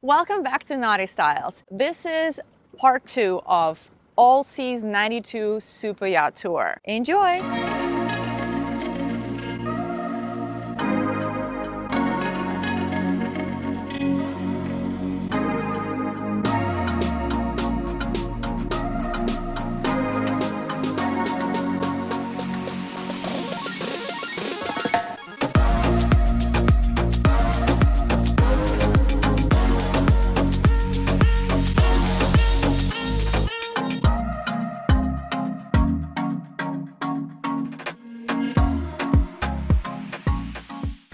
Welcome back to Naughty Styles. This is part 2 of All Seas 92 Super Yacht Tour. Enjoy!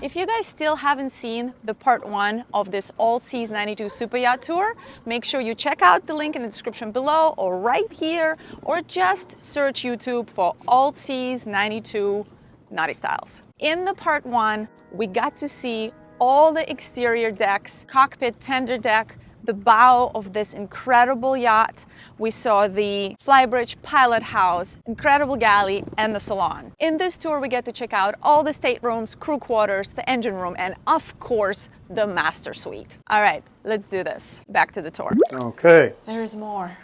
If you guys still haven't seen the part 1 of this All Seas 92 Super Yacht Tour, make sure you check out the link in the description below or right here, or just search YouTube for All Seas 92 Naughty Styles. In the part 1, we got to see all the exterior decks, cockpit, tender deck, the bow of this incredible yacht. We saw the flybridge, pilot house, incredible galley, and the salon. In this tour, we get to check out all the staterooms, crew quarters, the engine room, and of course, the master suite. All right, let's do this. Back to the tour. Okay. There's more.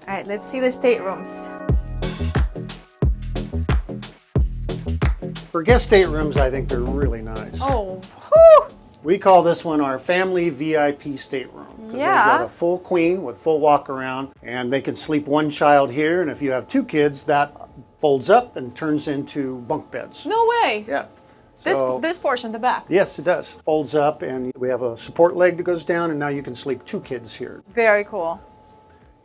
All right, let's see the staterooms. For guest staterooms, I think they're really nice. Oh, whew. We call this one our family VIP stateroom. Yeah. They've got a full queen with full walk around, and they can sleep one child here, and if you have 2 kids, that folds up and turns into bunk beds. No way. Yeah. This portion, the back. Yes, it does. Folds up, and we have a support leg that goes down, and now you can sleep 2 kids here. Very cool.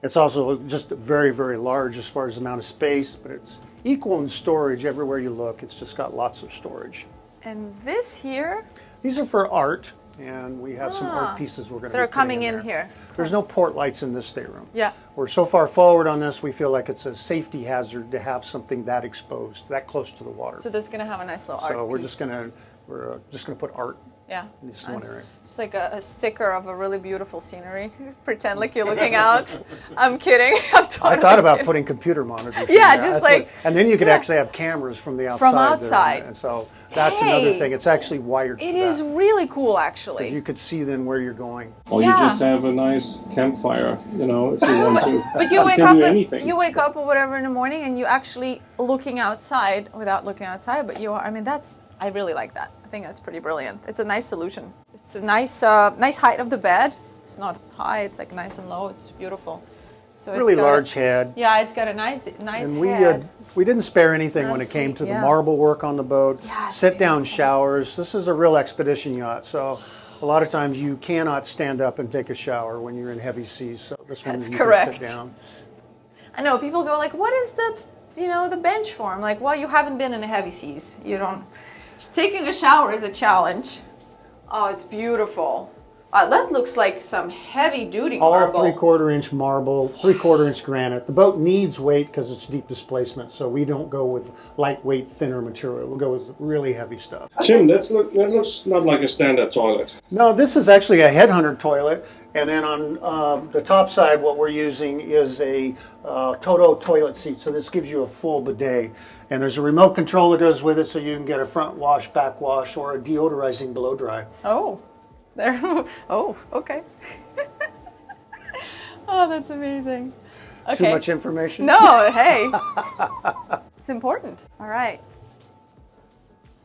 It's also just very, very large as far as the amount of space, but it's equal in storage everywhere you look. It's just got lots of storage. And this here? These are for art, and we have some art pieces we're going to They're coming in here. There's no port lights in this stateroom. Yeah. We're so far forward on this, we feel like it's a safety hazard to have something that exposed, that close to the water. So this is going to have a nice little art So we're piece. just going to put art Yeah. in this one area. Just like a sticker of a really beautiful scenery. Pretend like you're looking out. I'm kidding. I'm totally I thought about kidding. putting computer monitors. in Yeah, there. just That's like- and then you could actually have cameras from the outside. From there. outside. And so that's another thing. It's actually wired. It for is that. really cool, actually. You could see then where you're going. Or Yeah. you just have a nice campfire, you know, if you want to. But you wake can up, do anything. you wake up or whatever in the morning, and you actually looking outside without looking outside. But you are. I mean, I really like that. I think that's pretty brilliant. It's a nice solution. It's a nice height of the bed. It's not high. It's like nice and low. It's beautiful. So Really it's got large head. Yeah, it's got a nice And head. we didn't spare anything when it That's came sweet, to the yeah. marble work on the boat. Yeah, it's Sit-down showers. This is a real expedition yacht, so a lot of times you cannot stand up and take a shower when you're in heavy seas. So this one That's you correct. can sit down. I know people go like, "What is the bench for?" I'm like, "Well, you haven't been in the heavy seas. You don't." Taking a shower is a challenge. Oh, it's beautiful. That looks like some heavy-duty All marble. 3/4 inch marble, 3/4 inch granite. The boat needs weight because it's deep displacement, so we don't go with lightweight, thinner material. We'll go with really heavy stuff. Jim, that looks not like a standard toilet. No, this is actually a headhunter toilet, and then on the top side, what we're using is a Toto toilet seat. So this gives you a full bidet, and there's a remote control that goes with it, so you can get a front wash, back wash, or a deodorizing blow dry. Oh, there. Oh, okay. Oh, that's amazing. Okay. Too much information? No, hey. It's important. All right.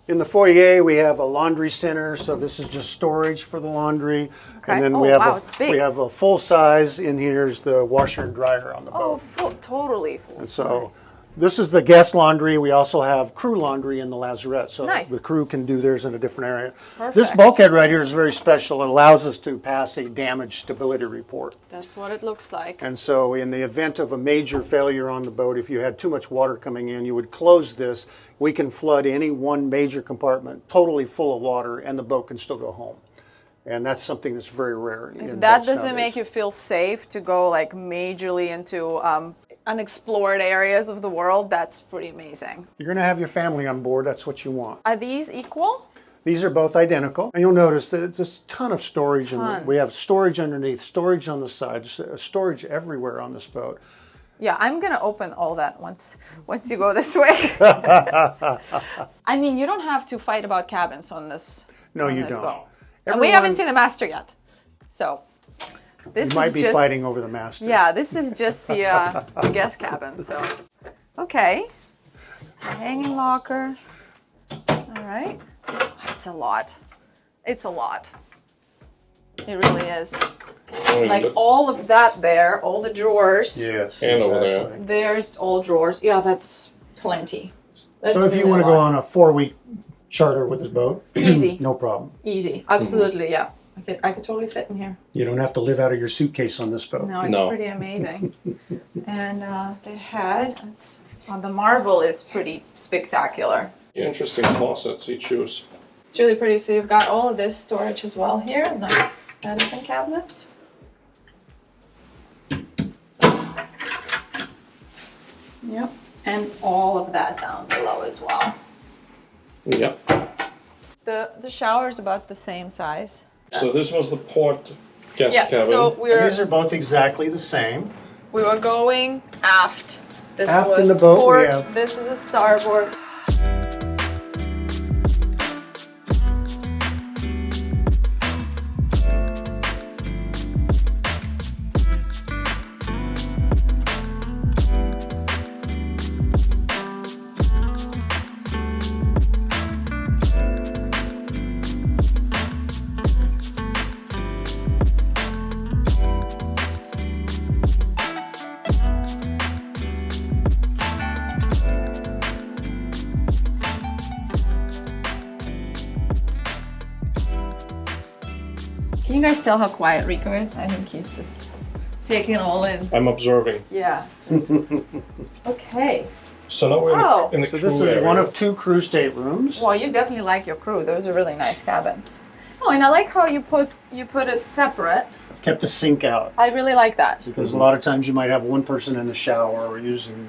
In the foyer, we have a laundry center, so this is just storage for the laundry. Okay. And then Oh, we have wow, it's big. we have a full size. In here's the washer and dryer on the Oh, boat. totally full So size. this is the guest laundry. We also have crew laundry in the lazarette, so Nice. the crew can do theirs in a different area. Perfect. This bulkhead right here is very special. It allows us to pass a damage stability report. That's what it looks like. And so in the event of a major failure on the boat, if you had too much water coming in, you would close this. We can flood any one major compartment totally full of water, and the boat can still go home. And that's something that's very rare. If that doesn't make you feel safe to go like majorly into unexplored areas of the world, that's pretty amazing. You're going to have your family on board. That's what you want. Are these equal? These are both identical. And you'll notice that it's a ton of storage. Tons. We have storage underneath, storage on the side, storage everywhere on this boat. Yeah, I'm gonna open all that once you go this way. I mean, you don't have to fight about cabins on this. No, on you this don't. boat. And we haven't seen the master yet. So this You might is be just, fighting over the master. yeah, this is just the guest cabin. So, okay, hanging locker. All right, it's a lot. It's a lot. It really is. Like all of that there, all the drawers. Yes. And over there. exactly. There's all drawers. Yeah, that's plenty. That's So if you really want to a go lot. on a 4-week charter with this boat, Easy. no problem. Easy, absolutely, yeah. I could totally fit in here. You don't have to live out of your suitcase on this boat. No, it's No. pretty amazing. And the head, the marble is pretty spectacular. Interesting faucets he choose. It's really pretty. So you've got all of this storage as well here in the medicine cabinet. Yep, and all of that down below as well. Yep. The shower is about the same size. So this was the port guest Yeah, cabin. so These are both exactly the same. we were going aft. This Aft was in the boat, we port. have- This is a starboard. Can you guys tell how quiet Rico is? I think he's just taking it all in. I'm observing. Yeah. Just... okay. So now we're Oh. in the So crew this is area. one of 2 crew staterooms. Well, you definitely like your crew. Those are really nice cabins. Oh, and I like how you put it separate. Kept the sink out I really like that. because a lot of times you might have one person in the shower or using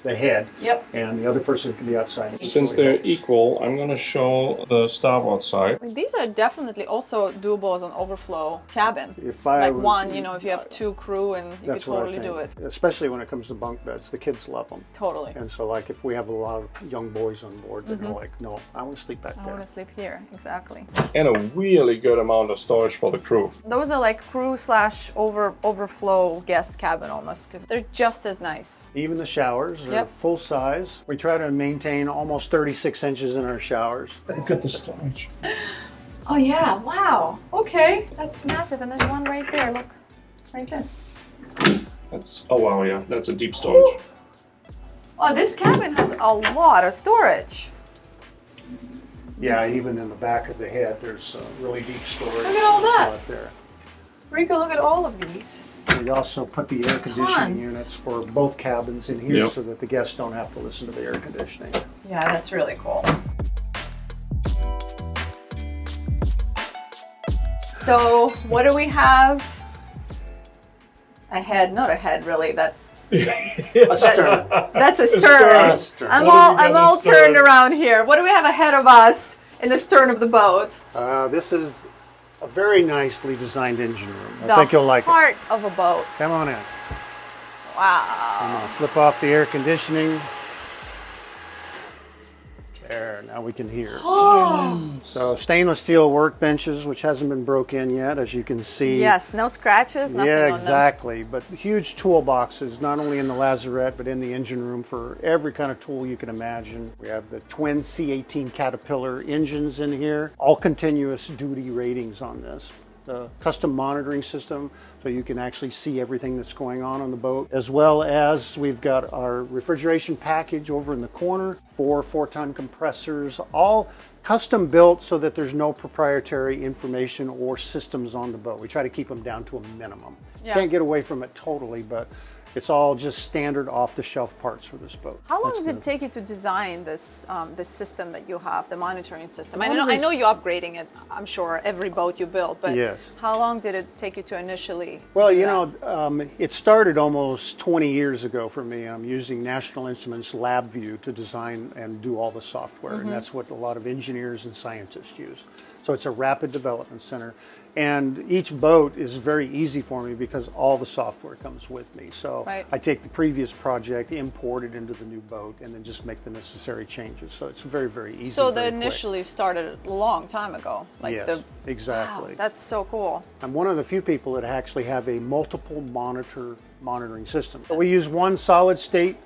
the head, Yep. and the other person can be outside. Since they're equal, I'm going to show the starboard side. These are definitely also doable as an overflow cabin. If I Like would- one, you know, if you have 2 crew and you could That's what I totally do it. think. Especially when it comes to bunk beds, the kids love them. Totally. And so, like, if we have a lot of young boys on board, they're like, "No, I want to sleep back I there." want to sleep here. Exactly. And a really good amount of storage for the crew. Those are like crew / overflow guest cabin almost because they're just as nice. Even the showers are Yep. full size. We try to maintain almost 36 inches in our showers. Look at the storage. Oh yeah! Wow. Okay, that's massive, and there's one right there. Look, right there. That's wow, yeah, that's a deep storage. Oh, this cabin has a lot of storage. Yeah, even in the back of the head, there's really deep storage. Look at all that. out there. Rico, look at all of these. We also put the air conditioning Tons. units for both cabins in here Yep. so that the guests don't have to listen to the air conditioning. Yeah, that's really cool. So, what do we have? A head, not a head, really. That's A stern. that's a stern. stern. A stern. I'm What do all we got I'm in all stern? turned around here. What do we have ahead of us in the stern of the boat? This is a very nicely designed engine room. I The think you'll like it. heart of a boat. Come on in. Wow. I'm gonna flip off the air conditioning. There, now we can hear. So stainless steel workbenches, which hasn't been broke in yet, as you can see. Yes, no scratches, nothing Yeah, on them. exactly. But huge toolboxes, not only in the lazarette, but in the engine room for every kind of tool you can imagine. We have the twin C18 Caterpillar engines in here, all continuous duty ratings on this. The custom monitoring system, so you can actually see everything that's going on the boat, as well as we've got our refrigeration package over in the corner, 4-ton compressors, all custom built so that there's no proprietary information or systems on the boat. We try to keep them down to a minimum. Yeah. Can't get away from it totally, but it's all just standard off-the-shelf parts for this boat. How long That's did it the- take you to design this this system that you have, the monitoring system? I Well, know you're upgrading it, I'm sure, every boat you build, but Yes. how long did it take you to initially? Well, do you that? know, it started almost 20 years ago for me. I'm using National Instruments LabVIEW to design and do all the software, and that's what a lot of engineers and scientists use. So it's a rapid development center, And each boat is very easy for me because all the software comes with me. So Right. I take the previous project, import it into the new boat, and then just make the necessary changes. So it's very, very easy. So very they quick. initially started a long time ago. Like Yes, exactly. Wow, that's so cool. I'm one of the few people that actually have a multiple monitoring system. We use one solid state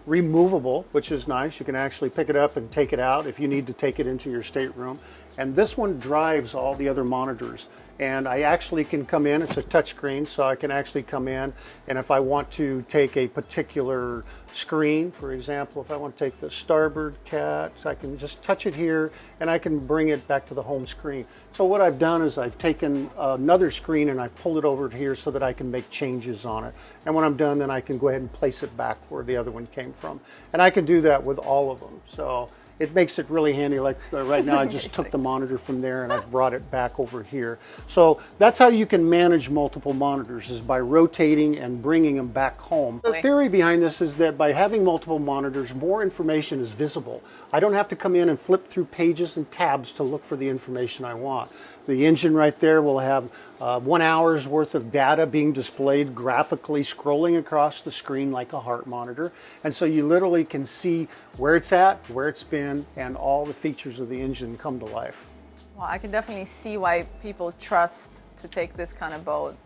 removable, which is nice. You can actually pick it up and take it out if you need to take it into your stateroom. And this one drives all the other monitors. And I actually can come in, it's a touch screen, so I can actually come in, and if I want to take a particular screen, for example, if I want to take the starboard cat, I can just touch it here and I can bring it back to the home screen. So what I've done is I've taken another screen and I've pulled it over here so that I can make changes on it. And when I'm done, then I can go ahead and place it back where the other one came from. And I can do that with all of them. So it makes it really handy. Like right now, I just took the monitor from there and I've brought it back over here. So that's how you can manage multiple monitors, is by rotating and bringing them back home. The theory behind this is that by having multiple monitors, more information is visible. I don't have to come in and flip through pages and tabs to look for the information I want. The engine right there will have 1 hour's worth of data being displayed graphically, scrolling across the screen like a heart monitor. And so you literally can see where it's at, where it's been, and all the features of the engine come to life. Well, I can definitely see why people trust to take this kind of boat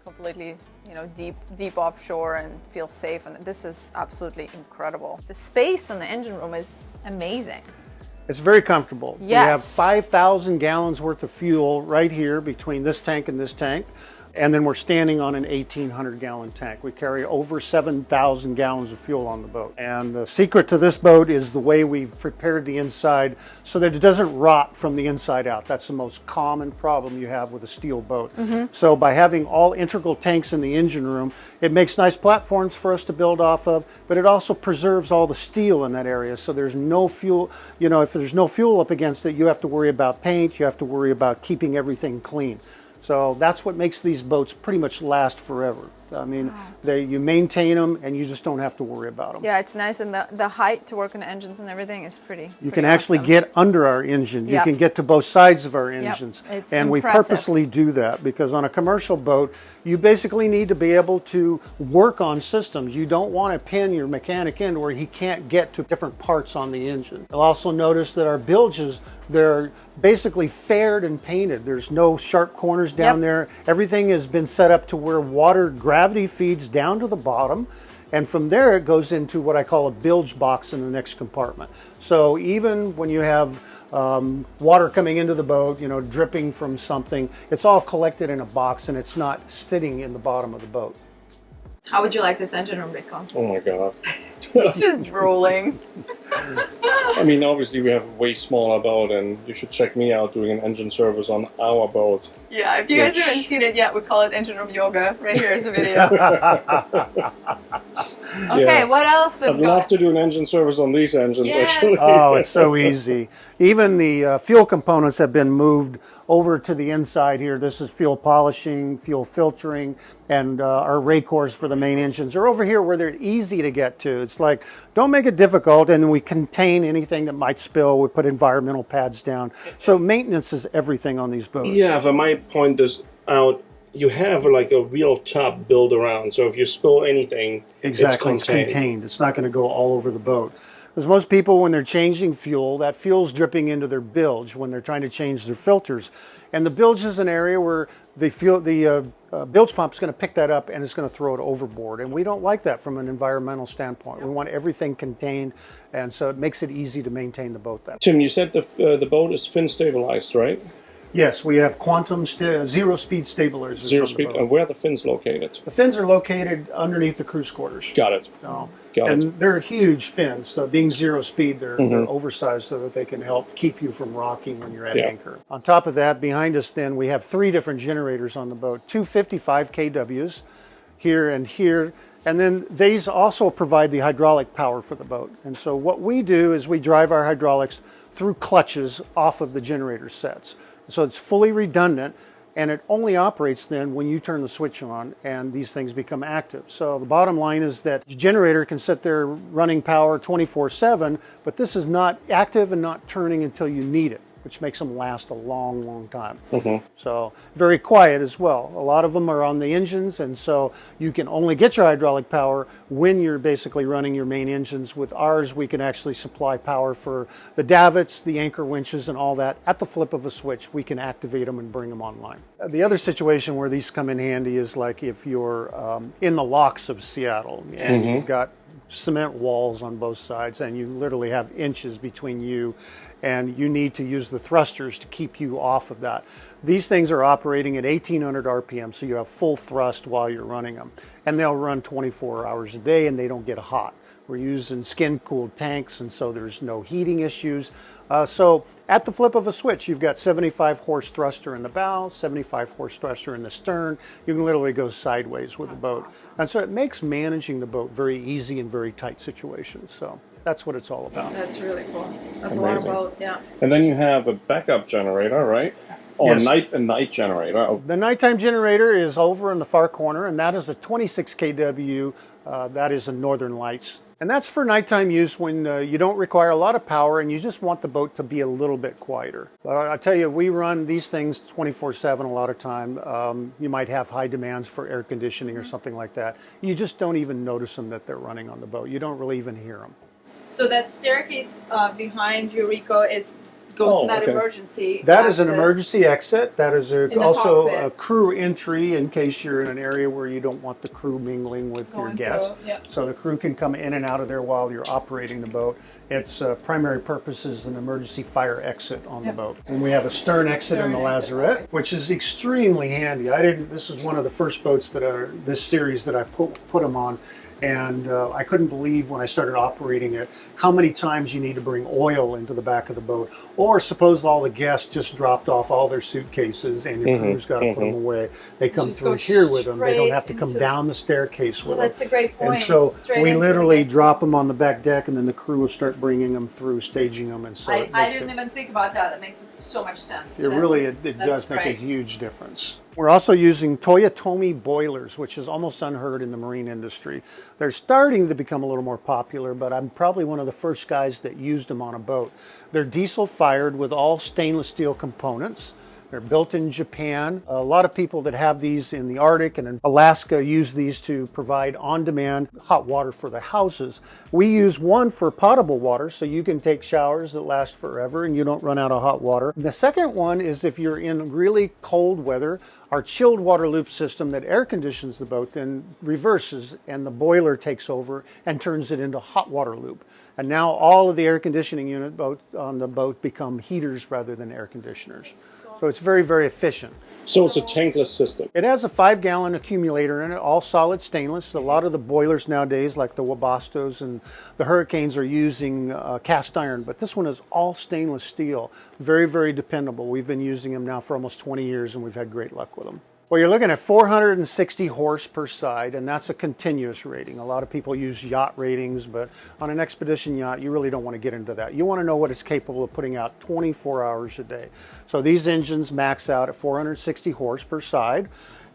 completely, you know, deep offshore and feel safe. And this is absolutely incredible. The space in the engine room is amazing. It's very comfortable. Yes. We have 5,000 gallons worth of fuel right here between this tank and this tank. And then we're standing on an 1,800 gallon tank. We carry over 7,000 gallons of fuel on the boat. And the secret to this boat is the way we've prepared the inside so that it doesn't rot from the inside out. That's the most common problem you have with a steel boat. So by having all integral tanks in the engine room, it makes nice platforms for us to build off of, but it also preserves all the steel in that area. So there's no fuel, you know, if there's no fuel up against it, you have to worry about paint, you have to worry about keeping everything clean. So that's what makes these boats pretty much last forever. I mean, you maintain them and you just don't have to worry about them. Yeah, it's nice, and the height to work on the engines and everything is pretty. You can actually awesome. get under our engine. You Yep. can get to both sides of our engines. It's and we impressive. purposely do that because on a commercial boat, you basically need to be able to work on systems. You don't want to pin your mechanic in where he can't get to different parts on the engine. You'll also notice that our bilges, they're basically faired and painted. There's no sharp corners down Yep. there. Everything has been set up to where water gravity feeds down to the bottom. And from there, it goes into what I call a bilge box in the next compartment. So even when you have water coming into the boat, you know, dripping from something, it's all collected in a box and it's not sitting in the bottom of the boat. How would you like this engine room, Rico? Oh my god. It's just drooling. I mean, obviously we have a way smaller boat, and you should check me out doing an engine service on our boat. Yeah, if you guys Which- haven't seen it yet, we call it engine room yoga. Right here is the video. Okay, Yeah. what else we've I'd love got? to do an engine service on these engines, Yes. actually. Oh, it's so easy. Even the fuel components have been moved over to the inside here. This is fuel polishing, fuel filtering, and our racors for the main engines are over here where they're easy to get to. It's like, don't make it difficult, and we contain anything that might spill. We put environmental pads down. So maintenance is everything on these boats. Yeah, if I might point this out, you have like a real tub built around, so if you spill anything, Exactly, it's contained. it's contained. It's not going to go all over the boat. Because most people, when they're changing fuel, that fuel's dripping into their bilge when they're trying to change their filters. And the bilge is an area where the bilge pump is going to pick that up and it's going to throw it overboard. And we don't like that from an environmental standpoint. We want everything contained, and so it makes it easy to maintain the boat that way. Tim, you said the boat is fin stabilized, right? Yes, we have quantum zero-speed stabilizers. Zero on the speed. boat. And where are the fins located? The fins are located underneath the cruise quarters. Got it. So, Got and it. they're huge fins. So being zero speed, they're oversized so that they can help keep you from rocking when you're at Yeah. anchor. On top of that, behind us then, we have 3 different generators on the boat. 2 55 kWs here and here. And then these also provide the hydraulic power for the boat. And so what we do is we drive our hydraulics through clutches off of the generator sets. So it's fully redundant, and it only operates then when you turn the switch on and these things become active. So the bottom line is that the generator can sit there running power 24/7, but this is not active and not turning until you need it. which makes them last a long, long time. So very quiet as well. A lot of them are on the engines, and so you can only get your hydraulic power when you're basically running your main engines. With ours, we can actually supply power for the davits, the anchor winches, and all that. At the flip of a switch, we can activate them and bring them online. The other situation where these come in handy is like if you're in the locks of Seattle and you've got cement walls on both sides and you literally have inches between you and you need to use the thrusters to keep you off of that. These things are operating at 1800 RPM, so you have full thrust while you're running them. And they'll run 24 hours a day and they don't get hot. We're using skin-cooled tanks, and so there's no heating issues. So at the flip of a switch, you've got 75 horse thruster in the bow, 75 horse thruster in the stern. You can literally go sideways with the boat. Awesome. And so it makes managing the boat very easy in very tight situations. So that's what it's all about. That's really cool. That's Amazing. a lot about, yeah. And then you have a backup generator, right? Or Yes. a night generator. Oh, The nighttime generator is over in the far corner, and that is a 26 kW. That is a Northern Lights. And that's for nighttime use when you don't require a lot of power and you just want the boat to be a little bit quieter. But I tell you, we run these things 24/7 a lot of time. You might have high demands for air conditioning or something like that. You just don't even notice them that they're running on the boat. You don't really even hear them. So that staircase behind you, Rico, goes to that okay. emergency That is an access. emergency exit. That is the also cockpit. a crew entry in case you're in an area where you don't want the crew mingling with your Going guests. through, yeah. So the crew can come in and out of there while you're operating the boat. Its primary purpose is an emergency fire exit on the boat. And we have a stern exit in the Stern exit. lazarette, which is extremely handy. This is one of the first boats that are this series that I put them on. And I couldn't believe when I started operating it how many times you need to bring oil into the back of the boat. Or suppose all the guests just dropped off all their suitcases and your crew's got to put them away. They come Just through go here with them. They don't have to straight come into- down the staircase with Well, that's them. a great point. And so Straight we into the literally next drop one. them on the back deck, and then the crew will start bringing them through, staging them, and so I it makes didn't it- even think about that. That makes so much sense. it That's does make a great. huge difference. We're also using Toyotomi boilers, which is almost unheard in the marine industry. They're starting to become a little more popular, but I'm probably one of the first guys that used them on a boat. They're diesel fired with all stainless steel components. They're built in Japan. A lot of people that have these in the Arctic and in Alaska use these to provide on-demand hot water for their houses. We use one for potable water, so you can take showers that last forever and you don't run out of hot water. The second one is if you're in really cold weather, our chilled water loop system that air conditions the boat then reverses and the boiler takes over and turns it into hot water loop. And now all of the air conditioning unit on the boat become heaters rather than air conditioners. So it's very, very efficient. so it's a tankless system. It has a 5-gallon accumulator in it, all solid stainless. A lot of the boilers nowadays, like the Wabastos and the Hurricanes, are using cast iron, but this one is all stainless steel. Very, very dependable. We've been using them now for almost 20 years and we've had great luck with them. Well, you're looking at 460 horse per side, and that's a continuous rating. A lot of people use yacht ratings, but on an expedition yacht, you really don't want to get into that. You want to know what it's capable of putting out 24 hours a day. So these engines max out at 460 horse per side.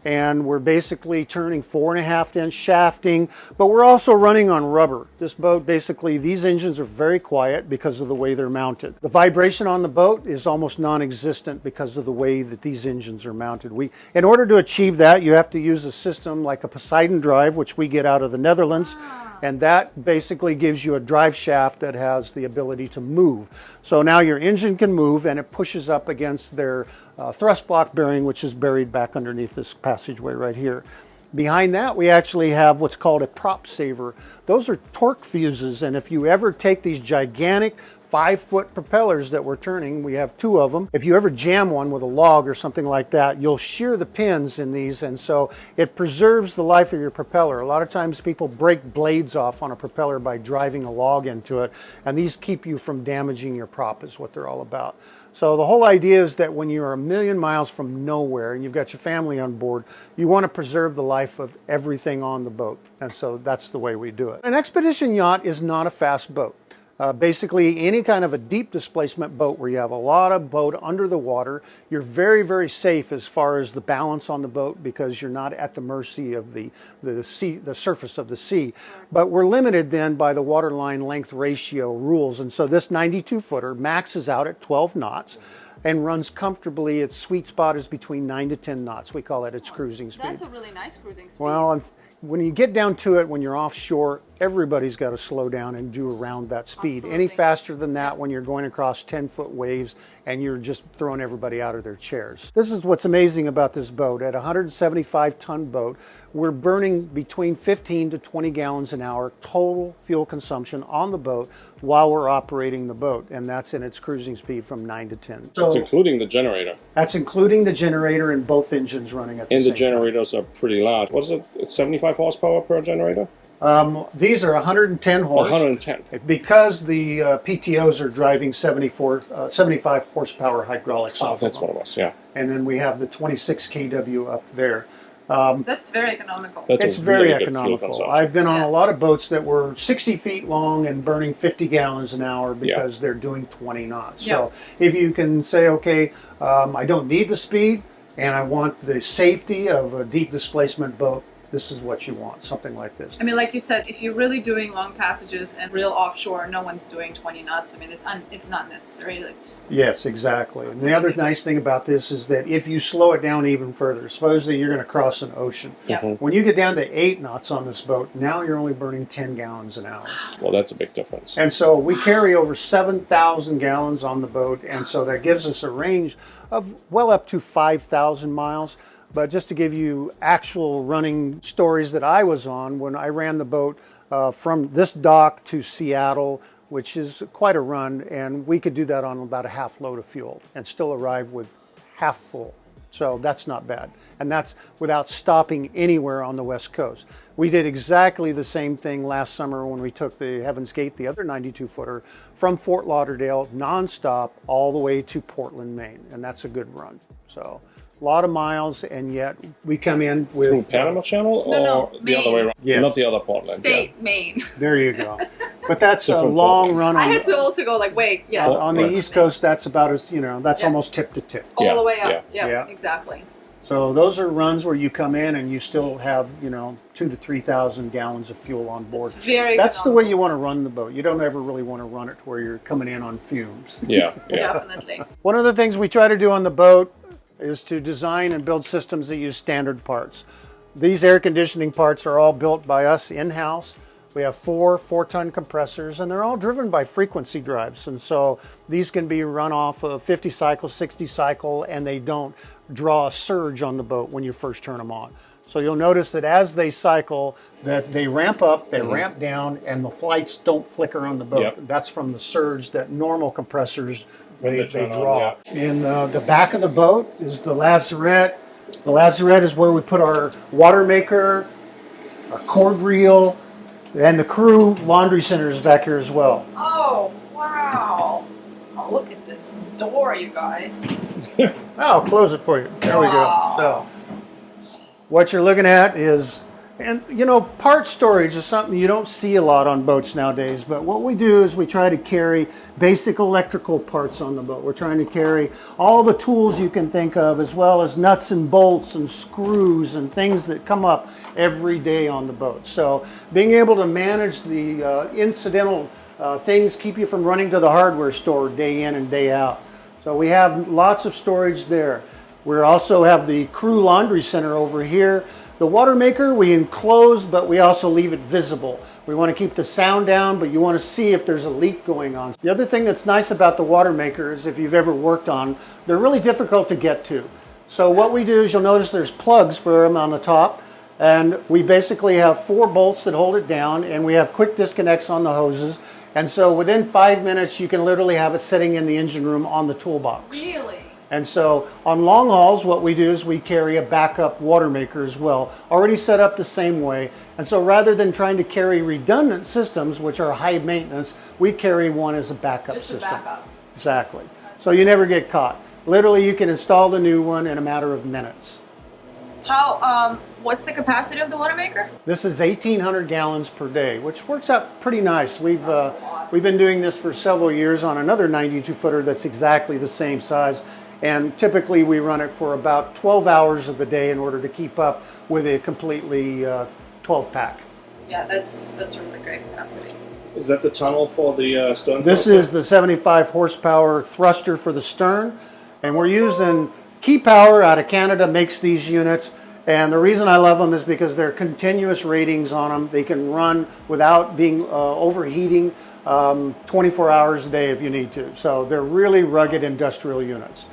And we're basically turning 4.5-inch shafting, but we're also running on rubber. This boat, basically, these engines are very quiet because of the way they're mounted. The vibration on the boat is almost non-existent because of the way that these engines are mounted. In order to achieve that, you have to use a system like a Poseidon drive, which we get out of the Netherlands. And that basically gives you a drive shaft that has the ability to move. So now your engine can move and it pushes up against their thrust block bearing, which is buried back underneath this passageway right here. Behind that, we actually have what's called a prop saver. Those are torque fuses, and if you ever take these gigantic 5-foot propellers that we're turning, we have 2 of them. If you ever jam one with a log or something like that, you'll shear the pins in these, and so it preserves the life of your propeller. A lot of times people break blades off on a propeller by driving a log into it, and these keep you from damaging your prop is what they're all about. So the whole idea is that when you're a million miles from nowhere and you've got your family on board, you want to preserve the life of everything on the boat. And so that's the way we do it. An expedition yacht is not a fast boat. Basically, any kind of a deep displacement boat where you have a lot of boat under the water, you're very, very safe as far as the balance on the boat because you're not at the mercy of the sea, the surface of the sea. But we're limited then by the waterline length ratio rules. And so this 92 footer maxes out at 12 knots and runs comfortably. Its sweet spot is between 9 to 10 knots. We call that its cruising speed. That's a really nice cruising speed. Well, when you get down to it, when you're offshore, everybody's got to slow down and do around that speed. Absolutely. Any faster than that when you're going across 10-foot waves and you're just throwing everybody out of their chairs. This is what's amazing about this boat. At a 175-ton boat, we're burning between 15 to 20 gallons an hour total fuel consumption on the boat while we're operating the boat, and that's in its cruising speed from 9 to 10. That's So including the generator. that's including the generator and both engines running at the And same the generators are pretty large. What is it? It's 75 horsepower per generator? time. These are 110 horse. 110. Because the PTOs are driving 75 horsepower hydraulics Oh, off that's of what them. it was, yeah. And then we have the 26 kW up there. That's very economical. That's It's a very really good fuel economical. consumption. I've been on a Yes. lot of boats that were 60 feet long and burning 50 gallons an hour because they're doing 20 knots. Yeah. So if you can say, okay, I don't need the speed and I want the safety of a deep displacement boat, this is what you want, something like this. I mean, like you said, if you're really doing long passages and real offshore, no one's doing 20 knots. I mean, it's not necessary. It's Yes, exactly. And the other nice thing about this is that if you slow it down even further, suppose that you're going to cross an ocean. yeah. When you get down to 8 knots on this boat, now you're only burning 10 gallons an hour. Well, that's a big difference. And so we carry over 7,000 gallons on the boat, and so that gives us a range of well up to 5,000 miles. But just to give you actual running stories that I was on, when I ran the boat from this dock to Seattle, which is quite a run, and we could do that on about a half load of fuel and still arrive with half full. So that's not bad. And that's without stopping anywhere on the West Coast. We did exactly the same thing last summer when we took the Heaven's Gate, the other 92 footer, from Fort Lauderdale nonstop all the way to Portland, Maine. And that's a good run. So a lot of miles, and yet we come in with Through Panama Channel or No, the other Maine. way around? Yes. Not the other Portland. State, Maine. There you go. But that's a Different long Portland. run I on, had to also go like, wait, yes. on the East Coast. That's about as, that's Yeah. almost tip to tip. all Yeah, the way up. yeah. Yeah, Yeah. exactly. So those are runs where you come in and you still have, 2,000 to 3,000 gallons of fuel on board. It's very That's the way economical. you want to run the boat. You don't ever really want to run it where you're coming in on fumes. Yeah, yeah. Definitely. One of the things we try to do on the boat is to design and build systems that use standard parts. These air conditioning parts are all built by us in-house. We have 4-ton compressors, and they're all driven by frequency drives. And so these can be run off of 50 cycle, 60 cycle, and they don't draw a surge on the boat when you first turn them on. So you'll notice that as they cycle, that they ramp up, they ramp down, and the flights don't flicker on the boat. Yep. That's from the surge that normal compressors When they they turn on, draw. In the back of the boat is the lazarette. The lazarette is where we put our water maker, our cord reel, and the crew laundry center is back here as well. Oh, wow. Oh, look at this door, you guys. I'll close it for you. There we go. Wow. So what you're looking at is, and part storage is something you don't see a lot on boats nowadays, but what we do is we try to carry basic electrical parts on the boat. We're trying to carry all the tools you can think of, as well as nuts and bolts and screws and things that come up every day on the boat. So being able to manage the incidental things keep you from running to the hardware store day in and day out. So we have lots of storage there. We also have the crew laundry center over here. The water maker we enclose, but we also leave it visible. We want to keep the sound down, but you want to see if there's a leak going on. The other thing that's nice about the water makers, if you've ever worked on, they're really difficult to get to. So what we do is you'll notice there's plugs for them on the top, and we basically have 4 bolts that hold it down, and we have quick disconnects on the hoses. And so within 5 minutes, you can literally have it sitting in the engine room on the toolbox. Really? And so on long hauls, what we do is we carry a backup water maker as well, already set up the same way. And so rather than trying to carry redundant systems, which are high maintenance, we carry one as a backup Just a system. backup. Exactly. So you never get caught. Literally, you can install the new one in a matter of minutes. How what's the capacity of the water maker? This is 1,800 gallons per day, which works out pretty nice. We've been doing this for several years on another 92 footer that's exactly the same size. And typically we run it for about 12 hours of the day in order to keep up with a completely 12 pack. Yeah, that's a really great capacity. Is that the tunnel for the stern? This thruster? is the 75 horsepower thruster for the stern, and we're using Key Power out of Canada makes these units. And the reason I love them is because they're continuous ratings on them. They can run without being overheating 24 hours a day if you need to. So they're really rugged industrial units.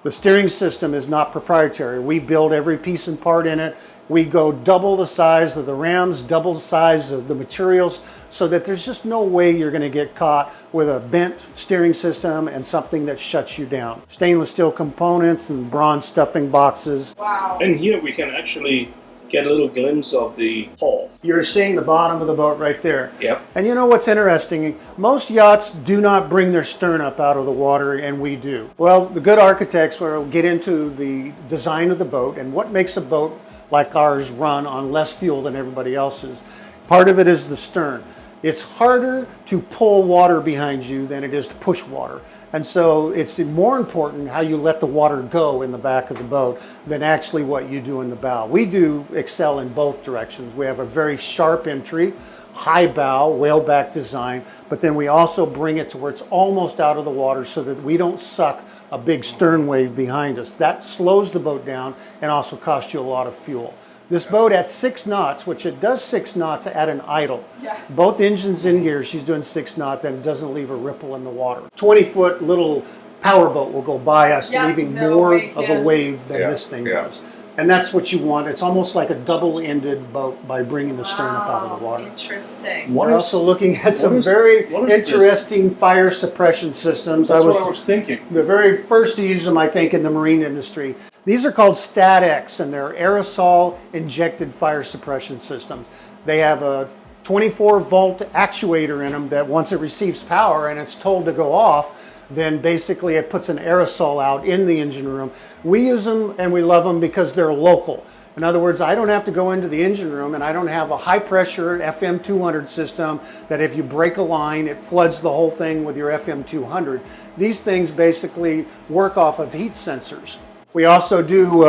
The steering system is not proprietary. We build every piece and part in it. We go double the size of the rams, double the size of the materials, so that there's just no way you're going to get caught with a bent steering system and something that shuts you down. Stainless steel components and bronze stuffing boxes. Wow. And here we can actually get a little glimpse of the hull. You're seeing the bottom of the boat right there. Yep. And you know what's interesting? Most yachts do not bring their stern up out of the water, and we do. Well, the good architects will get into the design of the boat and what makes a boat like ours run on less fuel than everybody else's. Part of it is the stern. It's harder to pull water behind you than it is to push water. And so it's more important how you let the water go in the back of the boat than actually what you do in the bow. We do excel in both directions. We have a very sharp entry, high bow, whaleback design, but then we also bring it to where it's almost out of the water so that we don't suck a big stern wave behind us. That slows the boat down and also costs you a lot of fuel. This boat at 6 knots, which it does 6 knots at an idle. Yeah. Both engines in gear, she's doing 6 knots and it doesn't leave a ripple in the water. 20-foot little power boat will go by us, Yeah, leaving no more wake, of yeah. a wave than Yeah, this thing yeah. does. And that's what you want. It's almost like a double-ended boat by bringing the stern up out of the water. Interesting. What We're is- also looking at some is- very what is this? interesting fire suppression systems. That's what I was thinking. the very first to use them, I think, in the marine industry. These are called StatX, and they're aerosol injected fire suppression systems. They have a 24-volt actuator in them that once it receives power and it's told to go off, then basically it puts an aerosol out in the engine room. We use them and we love them because they're local. In other words, I don't have to go into the engine room and I don't have a high pressure FM 200 system that if you break a line, it floods the whole thing with your FM 200. These things basically work off of heat sensors. We also do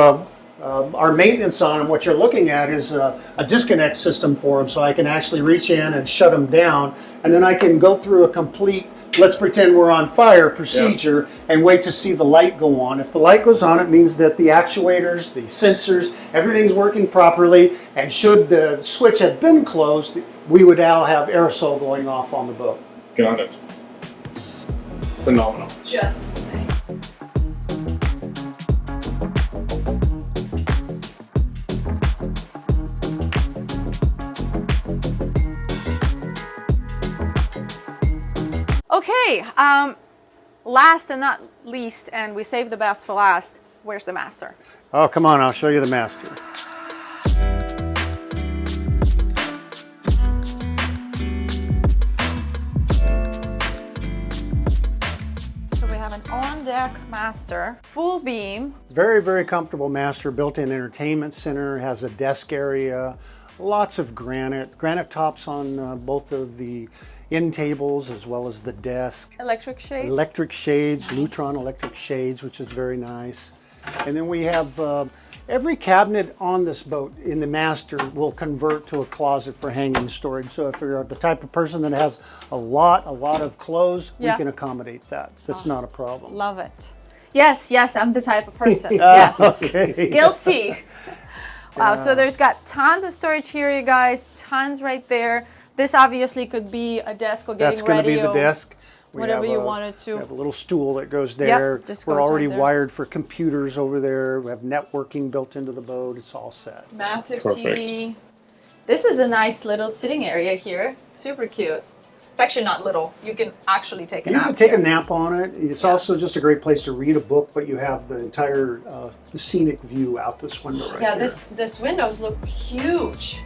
our maintenance on them. What you're looking at is a disconnect system for them, so I can actually reach in and shut them down, and then I can go through a complete, let's pretend we're on fire procedure, and wait to see the light go on. If the light goes on, it means that the actuators, the sensors, everything's working properly, and should the switch have been closed, we would now have aerosol going off on the boat. Got it. Phenomenal. Just insane. Okay, last and not least, and we saved the best for last, where's the master? Oh, come on, I'll show you the master. So we have an on-deck master, full beam. It's very, very comfortable master, built-in entertainment center, has a desk area, lots of granite tops on both of the end tables as well as the desk. Electric shade. Electric shades, Lutron electric shades, which is very nice. And then we have every cabinet on this boat in the master will convert to a closet for hanging storage. So if you're the type of person that has a lot of clothes, Yeah. we can accommodate that. That's not a problem. Love it. Yes, I'm the type of person. Yes. Okay. Guilty. Wow, so there's got tons of storage here, you guys. Tons right there. This obviously could be a desk or getting That's going to ready. be the or desk. We whatever have you a- wanted to. We have a little stool that goes there. just We're goes already right there. wired for computers over there. We have networking built into the boat. It's all set. Massive Perfect. TV. This is a nice little sitting area here. Super cute. It's actually not little. You can actually take a You nap can take here. a nap on it. It's Yeah. also just a great place to read a book, but you have the entire scenic view out this window right Yeah, here. this windows look huge.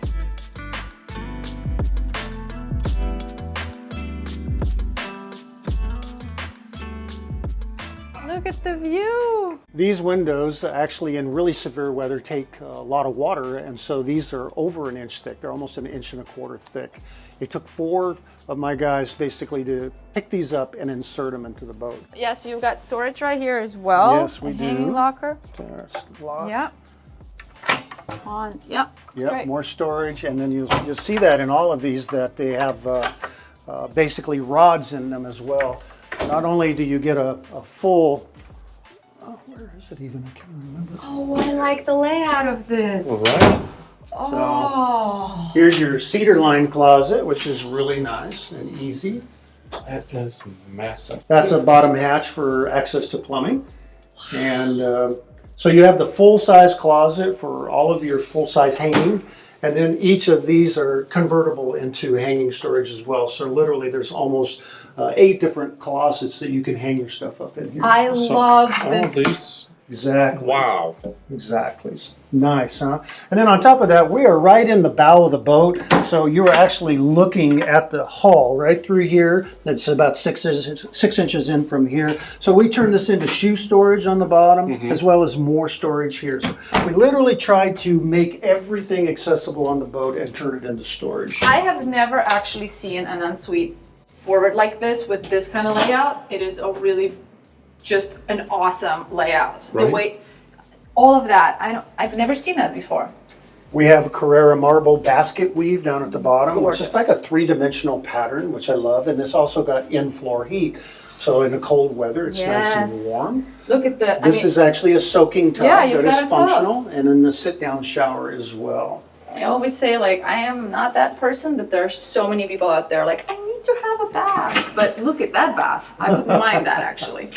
Look Look at the view. These windows actually in really severe weather take a lot of water, and so these are over an inch thick. They're almost an inch and a quarter thick. It took 4 of my guys basically to pick these up and insert them into the boat. Yes, you've got storage right here as well. Yes, we A do. hanging locker. Slot. Yep. Ponds. Yep. That's Yep, great. more storage, and then you'll see that in all of these that they have basically rods in them as well. Not only do you get a full, where is it even? I can't remember. Oh, I like the layout of this. Right. Oh. Here's your cedar lined closet, which is really nice and easy. That is massive. That's a bottom hatch for access to plumbing. And so you have the full-size closet for all of your full-size hanging. And then each of these are convertible into hanging storage as well. So literally there's almost 8 different closets that you can hang your stuff up in here. I love All this. these. Exactly. Wow. Exactly. Nice, huh? And then on top of that, we are right in the bow of the boat. So you're actually looking at the hull right through here. That's about 6 inches in from here. So we turn this into shoe storage on the bottom, as well as more storage here. So we literally tried to make everything accessible on the boat and turn it into storage. I have never actually seen an ensuite forward like this with this kind of layout. It is a really just an awesome layout. The Right. way, all of that, I've never seen that before. We have Carrara marble basket weave down at the bottom, which is Gorgeous. like a 3-dimensional pattern, which I love. And this also got in-floor heat. So in the cold weather, it's nice and Yes. warm. Look at the. This is actually a soaking tub Yeah, you've that got is a tub. functional, and then the sit-down shower as well. I always say, like, I am not that person, but there are so many people out there like, I need to have a bath. But look at that bath. I wouldn't mind that actually.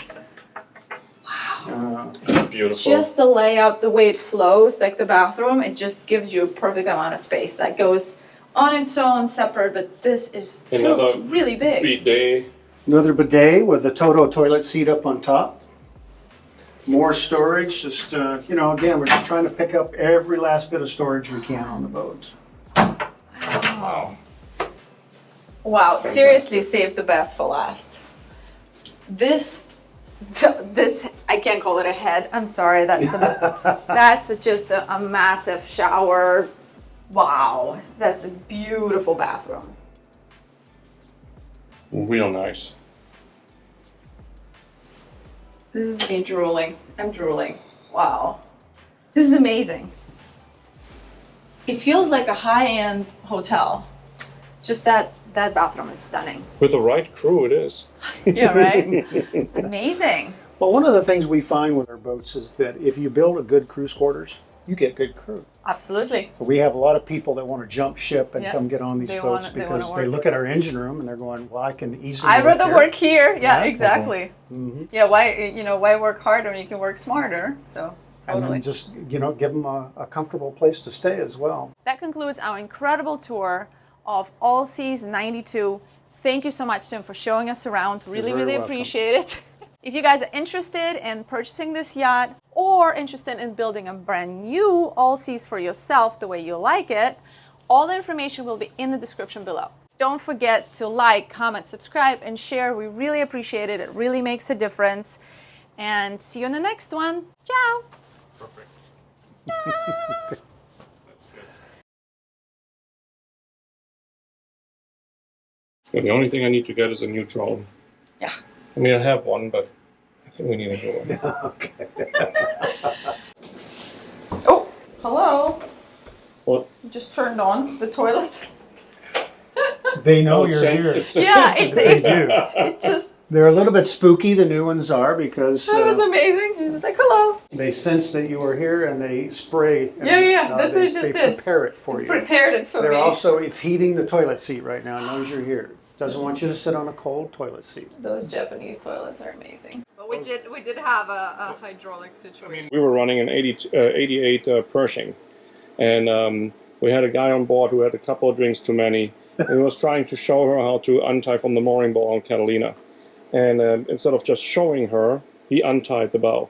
That's beautiful. Just the layout, the way it flows, like the bathroom, it just gives you a perfect amount of space that goes on its own, separate. But this is feels Another really big. bidet. Another bidet with a Toto toilet seat up on top. More storage, just, again, we're just trying to pick up every last bit of storage we can on the boat. Wow. Wow, seriously, save the best for last. This I can't call it a head. I'm sorry. That's just a massive shower. Wow, that's a beautiful bathroom. Real nice. This is me drooling. I'm drooling. Wow, this is amazing. It feels like a high-end hotel. Just that bathroom is stunning. With the right crew, it is. Yeah, right? Amazing. Well, one of the things we find with our boats is that if you build a good cruise quarters, you get good crew. Absolutely. We have a lot of people that want to jump ship and Yeah. come get on these They boats wanna because they work. look at our engine room and they're going, well, I can easily I'd rather here." work here. Yeah, Yeah. exactly. Yeah, why work harder when you can work smarter? So And totally. then just, give them a comfortable place to stay as well. That concludes our incredible tour of All Seas 92. Thank you so much, Tim, for showing us around. Really, very really welcome. appreciate it. If you guys are interested in purchasing this yacht or interested in building a brand new All Seas for yourself the way you like it, all the information will be in the description below. Don't forget to like, comment, subscribe, and share. We really appreciate it. It really makes a difference. And see you in the next one. Ciao. Perfect. So the only thing I need to get is a new drone. Yeah. I mean, I have one, but I think we need a new one. Oh, hello. What? You just turned on the toilet. They know Oh, it you're sends- here. it sends- Yeah, They do. it just, They're a little bit spooky, the new ones are, because that was amazing. He was just like, hello. they sense that you are here and they spray. And, Yeah, that's what it just they did. prepare it for you. Prepared it for They're me. also, it's heating the toilet seat right now, it knows you're here. Doesn't want you to sit on a cold toilet seat. Those Japanese toilets are amazing. But we did have a hydraulic situation. We were running an 88 Pershing, and we had a guy on board who had a couple of drinks too many, and he was trying to show her how to untie from the mooring ball on Catalina. And instead of just showing her, he untied the bow.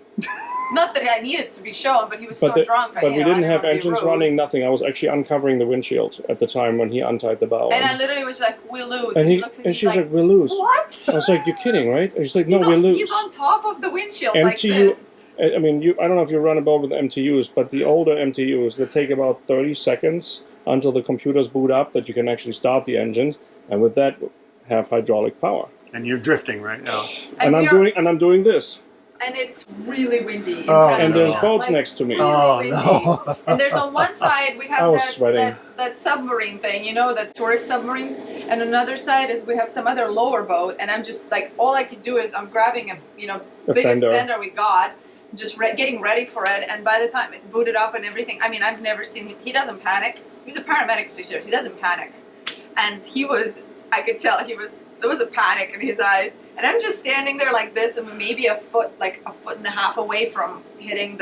Not that I needed to be shown, but he was so But, drunk. but we I didn't have wanna be engines rude. running, nothing. I was actually uncovering the windshield at the time when he untied the bow. And I literally was like, "We'll lose." and, he he, looks at me and he's she's like, "We'll lose." "What?" I was like, "You're kidding, right?" And she's like, "No, he's we'll on, lose." He's on top of the windshield MTU, like this. I mean, I don't know if you run a boat with MTUs, but the older MTUs, they take about 30 seconds until the computers boot up that you can actually start the engines, and with that, have hydraulic power. And you're drifting right now. And I'm doing this. And it's really windy. Oh, And no. there's boats Like, next to me. Really Oh, windy. no. And there's on one side we I have was sweating. that submarine thing, you know, that tourist submarine. And another side is we have some other lower boat. And I'm just like, all I could do is I'm grabbing A biggest fender. fender we got, just getting ready for it. And by the time it booted up and everything, I mean, I've never seen him. He doesn't panic. He's a paramedic, so he doesn't panic. And I could tell there was a panic in his eyes. And I'm just standing there like this, and maybe a foot and a half away from hitting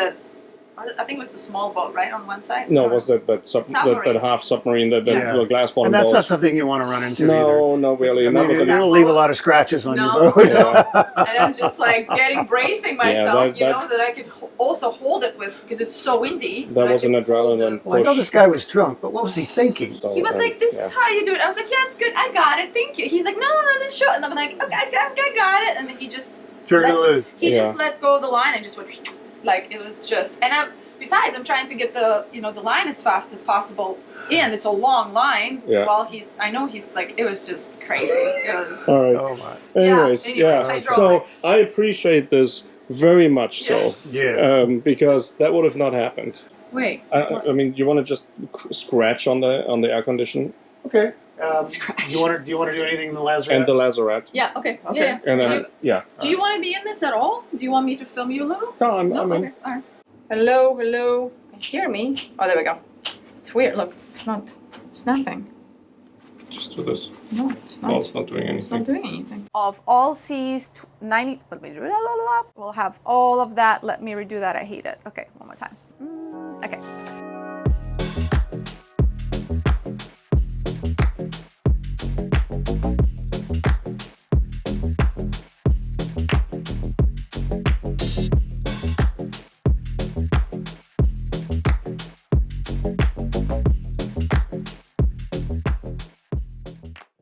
I think it was the small boat, right, on one side? No, it was that half submarine, that Yeah. little glass bottom And that's boat. not something you want to run into No, no, really. either. I Not mean, with it'll the- leave a lot of scratches on No, your boat. no. And I'm just like bracing myself, that- that I could also hold it with, because it's so windy. That was an adrenaline Well, I know this guy was drunk, but what was he thinking? He was like, "This is how you do it." I was like, "Yeah, it's good. I got it. Thank you." He's like, "No, then show it." And I'm like, "Okay, I got it." And then he just Turn it loose. just let go of the line and just went like it was just. And besides, I'm trying to get the line as fast as possible in. It's a long line. Yeah. While I know he's like, it was just crazy. It was. All right. Oh, my. Anyways, anyway, yeah. So hydraulics. I appreciate this very much Yes. so. Yeah. Because that would have not happened. Wait. I mean, you want to just scratch on the air condition Okay. Scratch. Do you want to do anything in the Lazarette? and the lazaret. Yeah. Okay. Okay. Yeah. And then, yeah. Do you want to be in this at all? Do you want me to film you a little? No, I'm No. in. Okay. All right. Hello. Hello. Can you hear me? Oh, there we go. It's weird. Look, it's not snapping. Just do this. No, it's not. No, it's not doing It's not anything. doing anything. Of all C's 90, we'll have all of that. Let me redo that. I hate it. Okay, one more time. Okay.